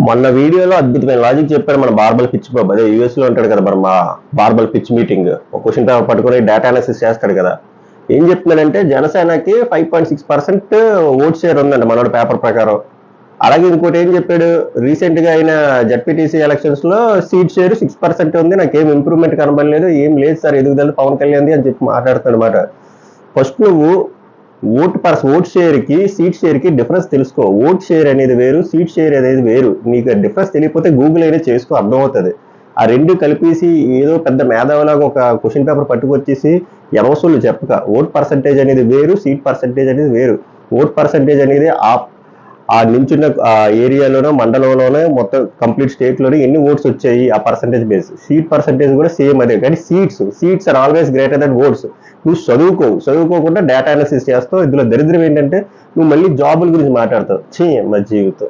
మొన్న వీడియోలో అద్భుతమైన లాజిక్ చెప్పాడు మన బార్బల్ పిచ్ బాబు. అదే యూఎస్ లో ఉంటాడు కదా మరి మా బార్బల్ పిచ్ మీటింగ్. ఒక క్వశ్చన్ పేపర్ పట్టుకుని డేటా అనాలిసిస్ చేస్తాడు కదా. ఏం చెప్తున్నాడంటే జనసేనకి 5.6% ఓట్ షేర్ ఉందండి మనోడి పేపర్ ప్రకారం. అలాగే ఇంకోటి ఏం చెప్పాడు, రీసెంట్ గా అయిన జడ్పీటీసీ ఎలక్షన్స్ లో సీట్ షేర్ 6% ఉంది, నాకేం ఇంప్రూవ్మెంట్ కనబడలేదు, ఏం లేదు సార్ ఎదుగుదల పవన్ కళ్యాణ్ అని చెప్పి మాట్లాడుతాడు అనమాట. ఫస్ట్ నువ్వు ఓట్ షేర్ కి సీట్ షేర్ కి డిఫరెన్స్ తెలుసుకో. ఓట్ షేర్ అనేది వేరు, సీట్ షేర్ అనేది వేరు. నీకు డిఫరెన్స్ తెలియకపోతే గూగుల్ అయినా చేసుకో, అర్థమవుతుంది. ఆ రెండు కలిపేసి ఏదో పెద్ద మేధావులాగా ఒక క్వశ్చన్ పేపర్ పట్టుకొచ్చేసి ఎనవసూళ్ళు చెప్పక. ఓట్ పర్సంటేజ్ అనేది వేరు, సీట్ పర్సంటేజ్ అనేది వేరు. ఓట్ పర్సంటేజ్ అనేది ఆ నించున్న ఏరియాలోనో మండలంలోనో మొత్తం కంప్లీట్ స్టేట్ లోనే ఎన్ని ఓట్స్ వచ్చాయి ఆ పర్సంటేజ్ బేస్. సీట్ పర్సంటేజ్ కూడా సేమ్ అదే, కానీ seats are always greater then votes. నువ్వు చదువుకోకుండా డేటా అనాలిసిస్ చేస్తావు. ఇందులో దరిద్రం ఏంటంటే నువ్వు మళ్ళీ జాబుల గురించి మాట్లాడతావు. మా జీవితం.